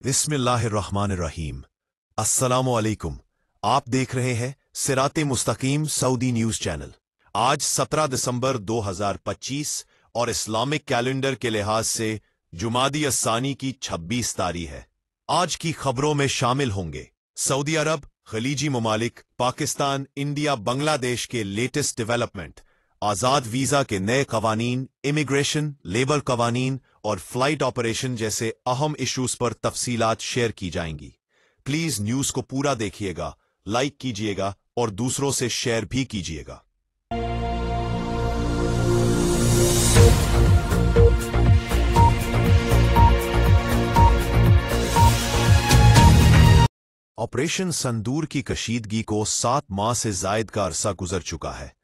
बिस्मिल्लाहिर्रहमानिर्रहीम। अस्सलामु अलैकुम। आप देख रहे हैं सिराते मुस्तकीम सऊदी न्यूज चैनल। आज 17 दिसंबर 2025 और इस्लामिक कैलेंडर के लिहाज से जुमादी अस्सानी की 26 तारीख है। आज की खबरों में शामिल होंगे सऊदी अरब, खलीजी ममालिक, पाकिस्तान, इंडिया, बांग्लादेश के लेटेस्ट डेवलपमेंट, आज़ाद वीज़ा के नए कवानीन, इमिग्रेशन, लेबर कवानीन और फ्लाइट ऑपरेशन जैसे अहम इश्यूज पर तफसीलात शेयर की जाएंगी। प्लीज न्यूज को पूरा देखिएगा, लाइक कीजिएगा और दूसरों से शेयर भी कीजिएगा। ऑपरेशन संदूर की कशीदगी को 7 माह से जायद का अरसा गुजर चुका है।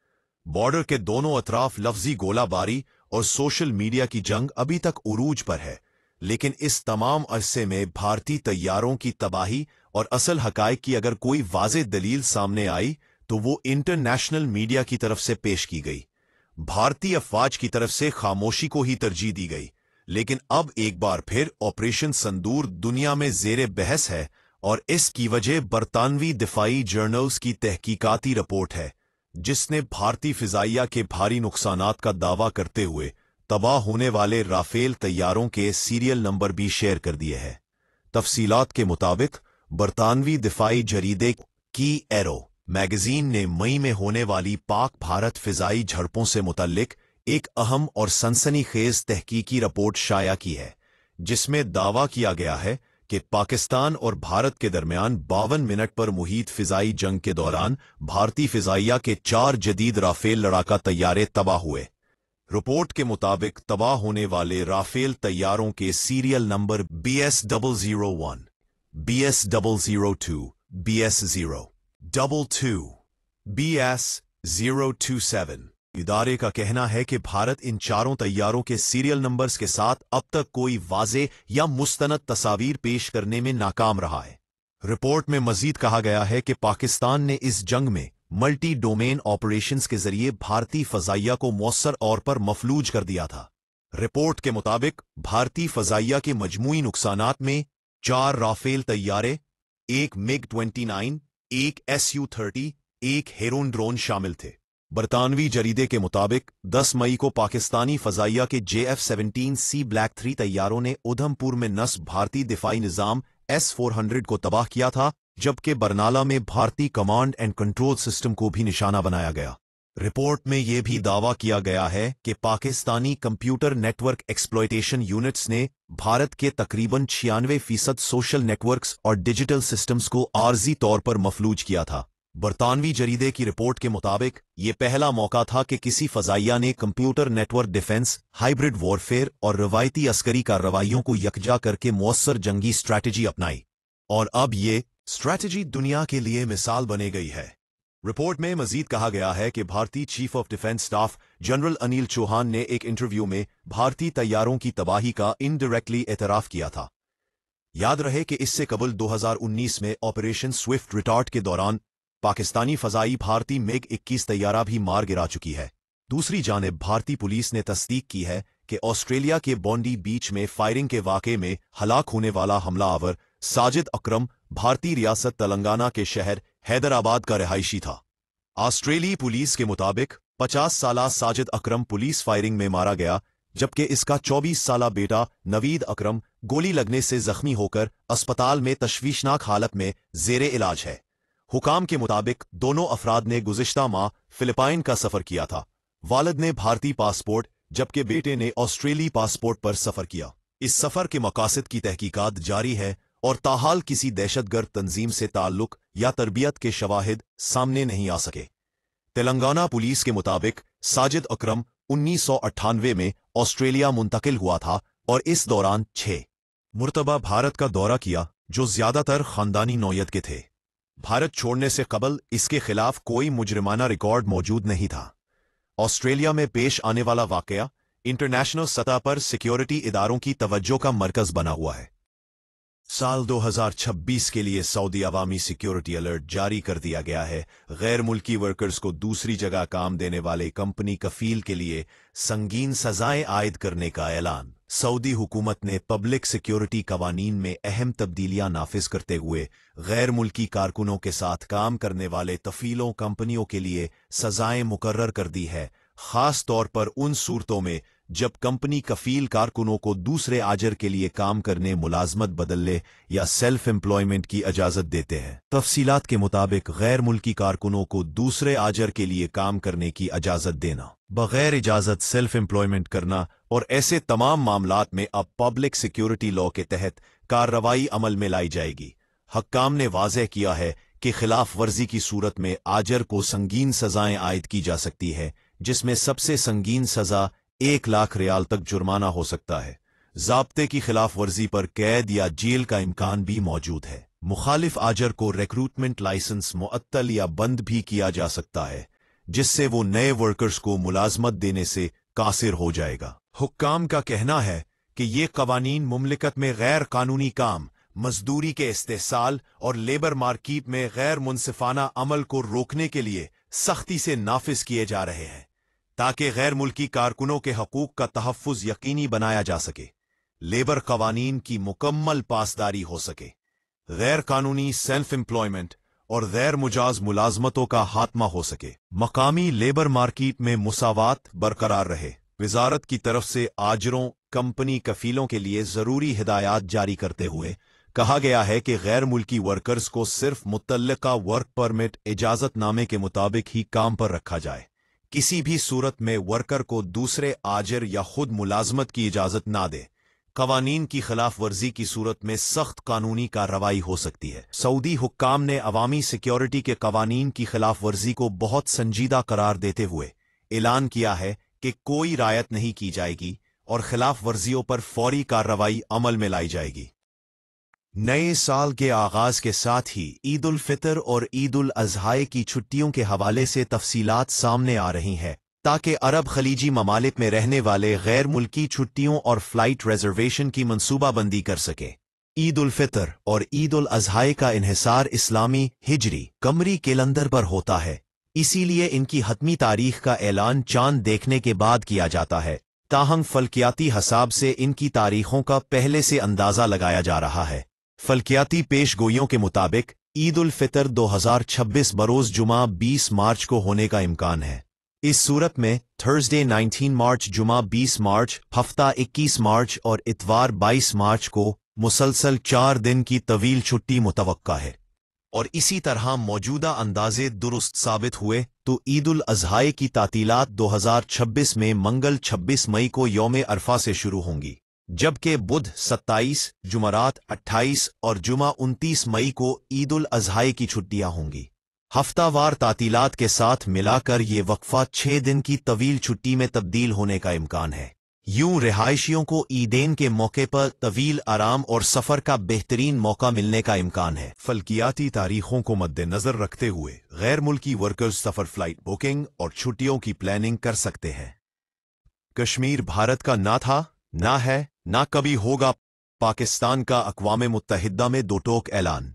बॉर्डर के दोनों अतराफ लफ्जी गोलाबारी और सोशल मीडिया की जंग अभी तक उरूज पर है, लेकिन इस तमाम अरसे में भारतीय तैयारों की तबाही और असल हकायक की अगर कोई वाज़ेह दलील सामने आई तो वो इंटरनेशनल मीडिया की तरफ से पेश की गई। भारतीय अफवाज की तरफ से खामोशी को ही तरजीह दी गई, लेकिन अब एक बार फिर ऑपरेशन संदूर दुनिया में ज़ेरे बहस है और इसकी वजह बरतानवी दिफाई जर्नल्स की तहकीकाती रिपोर्ट है, जिसने भारतीय फिजाइया के भारी नुकसानात का दावा करते हुए तबाह होने वाले राफेल तैयारों के सीरियल नंबर भी शेयर कर दिए हैं। तफसीलात के मुताबिक बरतानवी दिफाई जरीदे की एरो मैगजीन ने मई में होने वाली पाक भारत फिजाई झड़पों से मुतल्लिक एक अहम और सनसनीखेज तहकीकी रिपोर्ट शाया की है, जिसमें दावा किया गया है कि पाकिस्तान और भारत के दरमियान 52 मिनट पर मुहित फिजाई जंग के दौरान भारतीय फिजाइया के 4 जदीद राफेल लड़ाका तैयारे तबाह हुए। रिपोर्ट के मुताबिक तबाह होने वाले राफेल तैयारों के serial number BS001, BS002, BS022, BS027। इदारे का कहना है कि भारत इन चारों तैयारों के सीरियल नंबर्स के साथ अब तक कोई वाज़ेह या मुस्तनद तस्वीर पेश करने में नाकाम रहा है। रिपोर्ट में मजीद कहा गया है कि पाकिस्तान ने इस जंग में मल्टी डोमेन ऑपरेशंस के जरिए भारतीय फजाइया को मौसर तौर पर मफलूज कर दिया था। रिपोर्ट के मुताबिक भारतीय फजाइया के मजमूई नुकसानात में 4 राफेल तैयारे, एक MiG-29, एक Su-30, एक हेरोन ड्रोन शामिल थे। बरतानवी जरीदे के मुताबिक 10 मई को पाकिस्तानी फजाइया के JF-17C ब्लैक 3 तैयारों ने उधमपुर में नस्ब भारतीय दिफाई निजाम S-400 को तबाह किया था, जबकि बरनाला में भारतीय कमांड एंड कंट्रोल सिस्टम को भी निशाना बनाया गया। रिपोर्ट में यह भी दावा किया गया है कि Pakistani computer network exploitation units ने भारत के तकरीबन 96% सोशल नेटवर्क्स और डिजिटल सिस्टम्स को आर्जी तौर पर मफलूज किया था। बरतानवी जरीदे की रिपोर्ट के मुताबिक ये पहला मौका था कि किसी फजाइया ने computer network defence, hybrid warfare और रवायती अस्करी कार्रवाइयों को यकजा करके मौसर जंगी स्ट्रैटेजी अपनाई, और अब ये स्ट्रैटेजी दुनिया के लिए मिसाल बने गई है। रिपोर्ट में मजीद कहा गया है कि भारतीय chief of defence staff general Anil Chauhan ने एक इंटरव्यू में भारतीय तैयारों की तबाही का इनडायरेक्टली एतराफ किया था। याद रहे कि इससे कबल 2019 में ऑपरेशन स्विफ्ट रिटार्ट के दौरान पाकिस्तानी फजाई भारतीय MiG-21 तैयारा भी मार गिरा चुकी है। दूसरी जानिब भारतीय पुलिस ने तस्दीक की है कि ऑस्ट्रेलिया के बॉन्डी बीच में फायरिंग के वाक़े में हलाक होने वाला हमलावर साजिद अकरम भारतीय रियासत तेलंगाना के शहर हैदराबाद का रिहायशी था। ऑस्ट्रेलियाई पुलिस के मुताबिक 50 साला साजिद अकरम पुलिस फायरिंग में मारा गया, जबकि इसका 24 साला बेटा नवीद अकरम गोली लगने से जख्मी होकर अस्पताल में तशवीशनाक हालत में ज़ेरे इलाज है। हुकाम के मुताबिक दोनों अफराद ने गुज़िश्ता माह फिलिपाइन का सफ़र किया था। वालिद ने भारतीय पासपोर्ट जबकि बेटे ने ऑस्ट्रेलियाई पासपोर्ट पर सफ़र किया। इस सफ़र के मकासद की तहकीकात जारी है और ताहाल किसी दहशतगर्द तंजीम से ताल्लुक या तरबियत के शवाहिद सामने नहीं आ सके। तेलंगाना पुलिस के मुताबिक साजिद अकरम 1998 में ऑस्ट्रेलिया मुंतकिल हुआ था और इस दौरान 6 मुर्तबा भारत का दौरा किया, जो ज्यादातर खानदानी नौयत के थे। भारत छोड़ने से कबल इसके खिलाफ कोई मुजरिमाना रिकॉर्ड मौजूद नहीं था। ऑस्ट्रेलिया में पेश आने वाला वाकया इंटरनेशनल सतह पर सिक्योरिटी इदारों की तवज्जो का मरकज बना हुआ है। साल 2026 के लिए सऊदी अवामी सिक्योरिटी अलर्ट जारी कर दिया गया है। गैर मुल्की वर्कर्स को दूसरी जगह काम देने वाले कंपनी कफील के लिए संगीन सजाएं आयद करने का ऐलान। सऊदी हुकूमत ने पब्लिक सिक्योरिटी कवानीन में अहम तब्दीलियां नाफिज करते हुए गैर मुल्की कारकुनों के साथ काम करने वाले तफीलों कंपनियों के लिए सजाएं मुकर्रर कर दी है, खास तौर पर उन सूरतों में जब कंपनी कफील कारकुनों को दूसरे आजर के लिए काम करने, मुलाजमत बदलने या सेल्फ एम्प्लॉयमेंट की इजाज़त देते हैं। तफसीलात के मुताबिक गैर मुल्की कारकुनों को दूसरे आजर के लिए काम करने की इजाज़त देना, बगैर इजाज़त सेल्फ एम्प्लॉयमेंट करना और ऐसे तमाम मामलात में अब पब्लिक सिक्योरिटी लॉ के तहत कार्रवाई अमल में लाई जाएगी। हक्काम ने वाज़ेह किया है कि खिलाफ वर्जी की सूरत में आजर को संगीन सजाएं आयद की जा सकती है, जिसमें सबसे संगीन सजा 1 लाख रियाल तक जुर्माना हो सकता है। ज़ाब्ते की खिलाफ वर्जी पर कैद या जेल का इम्कान भी मौजूद है। मुखालिफ आजर को रिक्रूटमेंट लाइसेंस मुअत्तल या बंद भी किया जा सकता है, जिससे वो नए वर्कर्स को मुलाजमत देने से कासिर हो जाएगा। हुक्काम का कहना है कि ये कवानीन मुमलिकत में गैर कानूनी काम, मजदूरी के इस्तेहसाल और लेबर मार्केट में गैर मुनसिफाना अमल को रोकने के लिए सख्ती से नाफिज किए जा रहे हैं, ताकि गैर मुल्की कारकुनों के हकूक का तहफ़्फ़ुज़ यकीनी बनाया जा सके, लेबर कवानीन की मुकम्मल पासदारी हो सके, गैर कानूनी सेल्फ एम्प्लॉयमेंट और गैर मुजाज मुलाजमतों का खात्मा हो सके, मकामी लेबर मार्केट में मुसावात बरकरार रहे। वजारत की तरफ से आजरों, कंपनी कफीलों के लिए ज़रूरी हिदायत जारी करते हुए कहा गया है कि गैर मुल्की वर्कर्स को सिर्फ मुतल्लिका वर्क परमिट इजाज़तनामे के मुताबिक ही काम पर रखा जाए। किसी भी सूरत में वर्कर को दूसरे आजर या खुद मुलाजमत की इजाज़त ना दे। कवानीन की खिलाफ वर्जी की सूरत में सख्त कानूनी कार्रवाई हो सकती है। सऊदी हुक्काम ने अवामी सिक्योरिटी के कवानीन की खिलाफ वर्जी को बहुत संजीदा करार देते हुए ऐलान किया है कि कोई रायत नहीं की जाएगी और खिलाफ वर्जियों पर फौरी कार्रवाई अमल में लाई जाएगी। नए साल के आगाज के साथ ही ईद उल फितर और ईद उल अज़हा की छुट्टियों के हवाले से तफसीलात सामने आ रही हैं, ताकि अरब खलीजी ममालिक में रहने वाले गैर मुल्की छुट्टियों और फ्लाइट रिजर्वेशन की मनसूबाबंदी कर सके। ईद उल फितर और ईद उल अज़हा का इन्हिसार इस्लामी हिजरी कमरी कैलेंडर पर होता है, इसीलिए इनकी हतमी तारीख का ऐलान चांद देखने के बाद किया जाता है। ताहम फल्कियाती हिसाब से इनकी तारीखों का पहले से अंदाज़ा लगाया जा रहा है। फल्कियाती पेशगोइयों के मुताबिक ईद उल फितर 2026 बरोज़ जुमा 20 मार्च को होने का इम्कान है। इस सूरत में थर्सडे 19 मार्च, जुमा 20 मार्च, हफ्ता 21 मार्च और इतवार 22 मार्च को मुसलसल 4 दिन की तवील छुट्टी मुतवक्का है। और इसी तरह मौजूदा अंदाजे दुरुस्त साबित हुए तो ईद उल अज़हा की तातीलात 2026 में मंगल 26 मई को यौम अरफा से शुरू होंगी, जबकि बुध 27, जुमरात 28 और जुमा 29 मई को ईद उल अज़हा की छुट्टियां होंगी। हफ्तावार तातीलात के साथ मिलाकर ये वक्फा 6 दिन की तवील छुट्टी में तब्दील होने का इम्कान है। यूं रिहायशियों को ईदेन के मौके पर तवील आराम और सफर का बेहतरीन मौका मिलने का इम्कान है। फल्कियाती तारीखों को मद्देनजर रखते हुए गैर मुल्की वर्कर्स सफर, फ्लाइट बुकिंग और छुट्टियों की प्लानिंग कर सकते हैं। कश्मीर भारत का ना था, ना है, ना कभी होगा। पाकिस्तान का अक़वाम मुत्तहिदा में दो टोक ऐलान।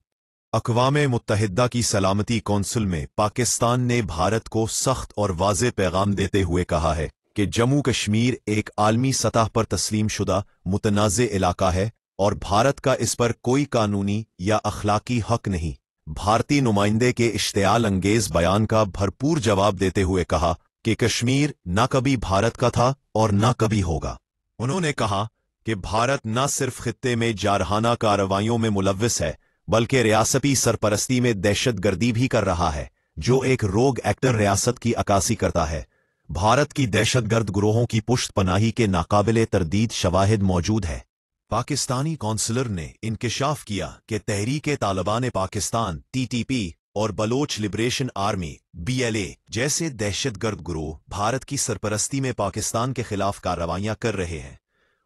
अक़वाम मुत्तहिदा की सलामती कौंसिल में पाकिस्तान ने भारत को सख्त और वाज़ेह पैगाम देते हुए कहा है कि जम्मू कश्मीर एक आलमी सतह पर तस्लीम शुदा मुतनाज़े इलाका है और भारत का इस पर कोई कानूनी या अखलाकी हक नहीं। भारतीय नुमाइंदे के इश्तियाल अंगेज बयान का भरपूर जवाब देते हुए कहा कि कश्मीर न कभी भारत का था और न कभी होगा। उन्होंने कहा कि भारत न सिर्फ खित्ते में जारहाना कार्रवाइयों में मुलव्विस है, बल्कि रियासती सरपरस्ती में दहशतगर्दी भी कर रहा है, जो एक रोग एक्टर रियासत की अक्कासी करता है। भारत की दहशतगर्द गुरोहों की पुश्त पनाही के नाकाबिले तरदीद शवाहिद मौजूद है। पाकिस्तानी कौंसलर ने इंकिशाफ किया कि तहरीक तालिबान पाकिस्तान (TTP) और बलोच लिबरेशन आर्मी (BLA) जैसे दहशतगर्द गुरोह भारत की सरपरस्ती में पाकिस्तान के खिलाफ कार्रवाइयां कर रहे हैं।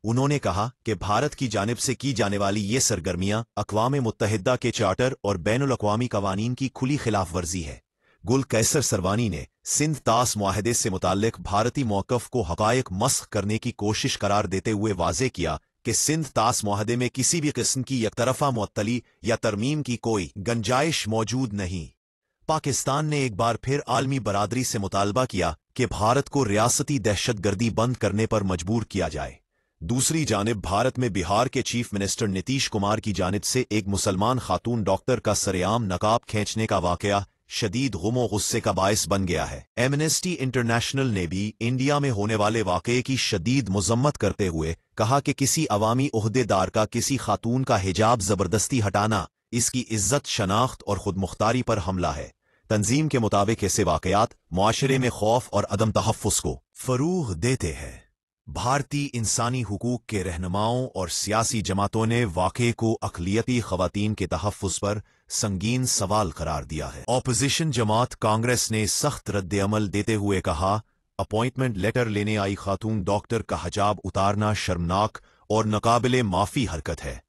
उन्होंने कहा कि भारत की जानिब से की जाने वाली ये सरगर्मियां अक़वाम मुत्तहिदा के चार्टर और बैनुल अक़वामी कवानीन की खुली खिलाफ वर्जी है। गुल कैसर सरवानी ने सिंध तास मुआहदे से मुताल्लिक भारतीय मौक़िफ़ को हक़ाइक़ मस्ख़ करने की कोशिश करार देते हुए वाज़ेह किया कि सिंध तास मुआहदे में किसी भी किस्म की यकतरफ़ा मुअत्तली या तरमीम की कोई गुंजाइश मौजूद नहीं। पाकिस्तान ने एक बार फिर आलमी बरादरी से मुतालबा किया कि भारत को रियासती दहशतगर्दी बंद करने पर मजबूर किया जाए। दूसरी जानिब भारत में बिहार के चीफ मिनिस्टर नीतीश कुमार की जानिब से एक मुसलमान खातून डॉक्टर का सरेआम नकाब खींचने का वाकया शदीद गुमो गुस्से का बायस बन गया है। एमनेस्टी इंटरनेशनल ने भी इंडिया में होने वाले वाकये की शदीद मजम्मत करते हुए कहा कि किसी अवामी ओहदेदार का किसी खातून का हिजाब जबरदस्ती हटाना इसकी इज्जत, शनाख्त और खुदमुख्तारी पर हमला है। तंजीम के मुताबिक ऐसे वाकयात मुआशरे में खौफ और अदम तहफ़्फ़ुज़ को फरूग़ देते हैं। भारतीय इंसानी हुकूक के रहनुमाओं और सियासी जमातों ने वाक़े को अक़लियती ख़वातीन के तहफ़्फ़ुज़ पर संगीन सवाल करार दिया है। ऑपोजिशन जमात कांग्रेस ने सख्त रद्द-ए-अमल देते हुए कहा, अपॉइंटमेंट लेटर लेने आई खातून डॉक्टर का हिजाब उतारना शर्मनाक और नाक़ाबिले माफ़ी हरकत है।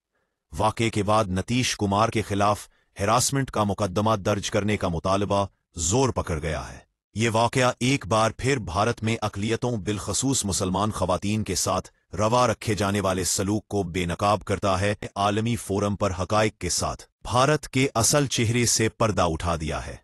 वाक़े के बाद नीतीश कुमार के खिलाफ हिरासमेंट का मुकदमा दर्ज करने का मुतालबा जोर पकड़ गया है। ये वाक़या एक बार फिर भारत में अक़लियतों बिलखसूस मुसलमान ख़वातीन के साथ रवा रखे जाने वाले सलूक को बेनकाब करता है। आलमी फोरम पर हक़ाइक़ के साथ भारत के असल चेहरे से पर्दा उठा दिया है।